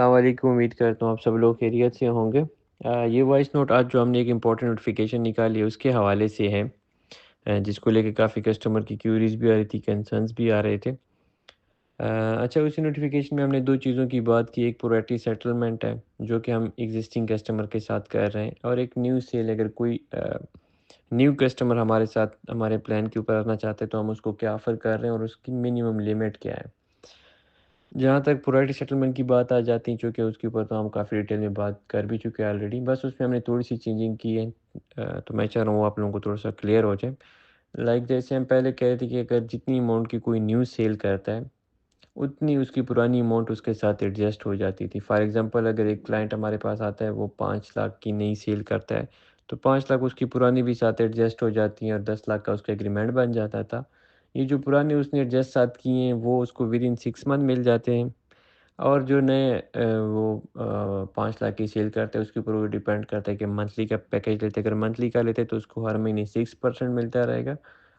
अस्सलाम वालेकुम। उम्मीद करता हूँ आप सब लोग खैरियत से होंगे। ये वॉइस नोट आज जो हमने एक इम्पोर्टेंट नोटिफिकेशन निकाली है उसके हवाले से है, जिसको लेके काफ़ी कस्टमर की क्यूरीज भी आ रही थी, कंसर्न्स भी आ रहे थे। अच्छा, उसी नोटिफिकेशन में हमने दो चीज़ों की बात की। एक प्रायोरिटी सेटलमेंट है जो कि हम एग्जिस्टिंग कस्टमर के साथ कर रहे हैं, और एक न्यू सेल। अगर कोई न्यू कस्टमर हमारे साथ हमारे प्लान के ऊपर आना चाहते हैं तो हम उसको क्या ऑफ़र कर रहे हैं और उसकी मिनिमम लिमिट क्या है। जहाँ तक प्रायोरिटी सेटलमेंट की बात आ जाती है, चूँकि उसके ऊपर तो हम काफ़ी डिटेल में बात कर भी चुके हैं ऑलरेडी, बस उसमें हमने थोड़ी-सी चेंजिंग की है। तो मैं चाह रहा हूँ आप लोगों को थोड़ा-सा क्लियर हो जाए। लाइक जैसे हम पहले कह रहे थे कि अगर जितनी अमाउंट की कोई न्यू सेल करता है, उतनी उसकी पुरानी अमाउंट उसके साथ एडजस्ट हो जाती थी। फॉर एग्ज़ाम्पल, अगर एक क्लाइंट हमारे पास आता है, वो 5 लाख की नई सेल करता है, तो 5 लाख उसकी पुरानी भी साथ एडजस्ट हो जाती हैं और 10 लाख का उसका एग्रीमेंट बन जाता था। ये जो पुराने उसने एडजस्ट साथ किए हैं, वो उसको विदिन 6 मंथ मिल जाते हैं। और जो नए वो 5 लाख की सेल करते हैं, उसके ऊपर वो डिपेंड करता है कि मंथली का पैकेज लेते हैं। अगर मंथली का लेते हैं तो उसको हर महीने 6% मिलता रहेगा,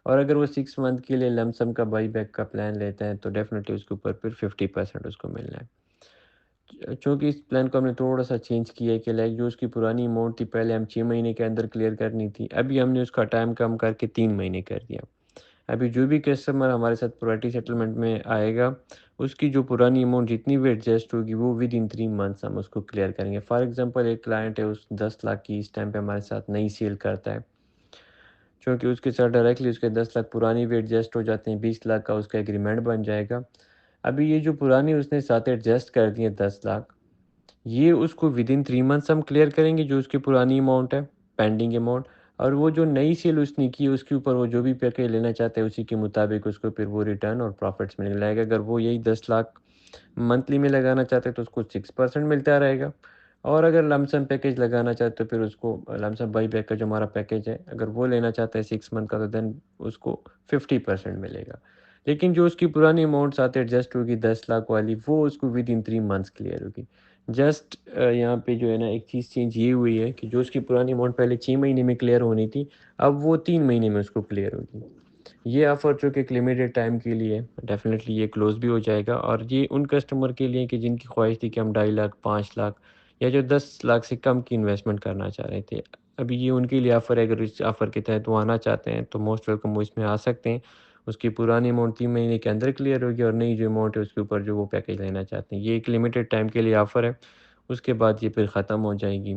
और अगर वो 6 मंथ के लिए लमसम का बाईबैक का प्लान लेते हैं तो डेफ़िनेटली उसके ऊपर फिर 50% उसको मिलना है। चूँकि इस प्लान को हमने थोड़ा-सा चेंज किया है कि लाइक जो उसकी पुरानी अमाउंट थी, पहले हम 6 महीने के अंदर क्लियर करनी थी, अभी हमने उसका टाइम कम करके 3 महीने कर दिया। अभी जो भी कस्टमर हमारे साथ प्रायोरिटी सेटलमेंट में आएगा, उसकी जो पुरानी अमाउंट जितनी भी एडजस्ट होगी, वो विदिन 3 मंथ्स हम उसको क्लियर करेंगे। फॉर एग्ज़ाम्पल, एक क्लाइंट है, उस 10 लाख की इस टाइम पे हमारे साथ नई सेल करता है। चूँकि उसके साथ डायरेक्टली उसके 10 लाख पुरानी भी एडजस्ट हो जाते हैं, 20 लाख का उसका एग्रीमेंट बन जाएगा। अभी ये जो पुरानी उसने साथ एडजस्ट कर दी है 10 लाख, ये उसको विदिन 3 मंथ्स हम क्लियर करेंगे, जो उसकी पुरानी अमाउंट है, पेंडिंग अमाउंट। और वो जो नई सेल उसने की है, उसके ऊपर वो जो भी पैकेज लेना चाहता है, उसी के मुताबिक उसको फिर वो रिटर्न और प्रॉफ़िट्स मिलने लगेगा। अगर वो यही 10 लाख मंथली में लगाना चाहते हैं तो उसको 6% मिलता रहेगा, और अगर लमसम पैकेज लगाना चाहते तो फिर उसको लमसम बाईबैक का जो हमारा पैकेज है, अगर वो लेना चाहता है 6 मंथ का, तो देन उसको 50% मिलेगा। लेकिन जो उसकी पुरानी अमाउंट साथ एडजस्ट होगी 10 लाख वाली, वो उसको विदिन 3 मंथ्स क्लियर होगी। जस्ट यहाँ पे जो है ना, एक चीज़ चेंज ये हुई है कि जो उसकी पुरानी अमाउंट पहले 6 महीने में क्लियर होनी थी, अब वो 3 महीने में उसको क्लियर होगी। ये ऑफ़र जो कि एक लिमिटेड टाइम के लिए है, डेफ़िनेटली ये क्लोज़ भी हो जाएगा, और ये उन कस्टमर के लिए कि जिनकी ख़्वाहिश थी कि हम 2.5 लाख, 5 लाख या जो 10 लाख से कम की इन्वेस्टमेंट करना चाह रहे थे। अभी ये उनके लिए ऑफ़र है, अगर इस ऑफ़र के तहत वो आना चाहते हैं तो मोस्ट वेलकम, वो इसमें आ सकते हैं। उसकी पुरानी अमाउंट 3 महीने के अंदर क्लियर होगी, और नई जो अमाउंट है उसके ऊपर जो वो पैकेज लेना चाहते हैं। ये एक लिमिटेड टाइम के लिए ऑफ़र है, उसके बाद ये फिर ख़त्म हो जाएगी।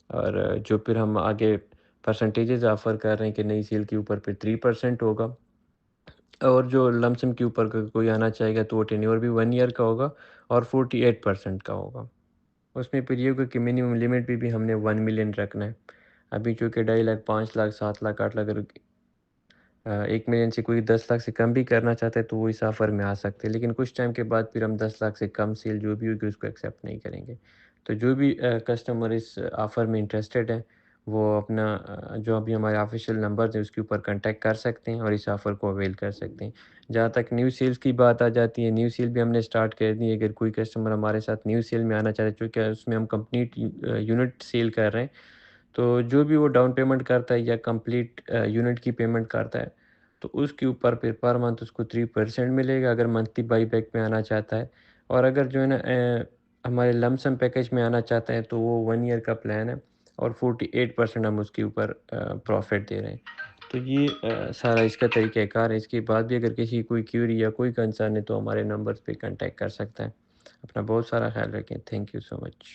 और जो फिर हम आगे परसेंटेजेज़ ऑफ़र कर रहे हैं कि नई सेल के ऊपर फिर 3% होगा, और जो लमसम के ऊपर अगर कोई आना चाहेगा तो वो टेन्योर भी 1 ईयर का होगा और 48% का होगा। उसमें फिर ये होगा कि मिनिमम लिमिट भी हमने 1 मिलियन रखना है। अभी चूँकि 2.5 लाख, 5 लाख, 7 लाख, 8 लाख, अगर 1 मिलियन से कोई 10 लाख से कम भी करना चाहता है तो वो इस ऑफ़र में आ सकते हैं। लेकिन कुछ टाइम के बाद फिर हम 10 लाख से कम सेल जो भी होगी उसको एक्सेप्ट नहीं करेंगे। तो जो भी कस्टमर इस ऑफ़र में इंटरेस्टेड है, वो अपना जो अभी हमारे ऑफ़िशियल नंबर्स हैं उसके ऊपर कॉन्टैक्ट कर सकते हैं और इस ऑफ़र को अवेल कर सकते हैं। जहाँ तक न्यू सेल्स की बात आ जाती है, न्यू सेल भी हमने स्टार्ट कर दी है। अगर कोई कस्टमर हमारे साथ न्यू सेल में आना चाहता है, चूँकि उसमें हम कंप्लीट यूनिट सेल कर रहे हैं, तो जो भी वो डाउन पेमेंट करता है या कंप्लीट यूनिट की पेमेंट करता है, तो उसके ऊपर फिर पर मंथ उसको 3% मिलेगा, अगर मंथली बाईबैक में आना चाहता है। और अगर जो है ना हमारे लमसम पैकेज में आना चाहता है तो वो 1 ईयर का प्लान है, और 48% हम उसके ऊपर प्रॉफ़िट दे रहे हैं। तो ये सारा इसका तरीक़ाकार है। इसके बाद भी अगर किसी की कोई क्वेरी या कोई कंसर्न है तो हमारे नंबर्स पे कॉन्टैक्ट कर सकता है। अपना बहुत सारा ख़्याल रखें। Thank you so much.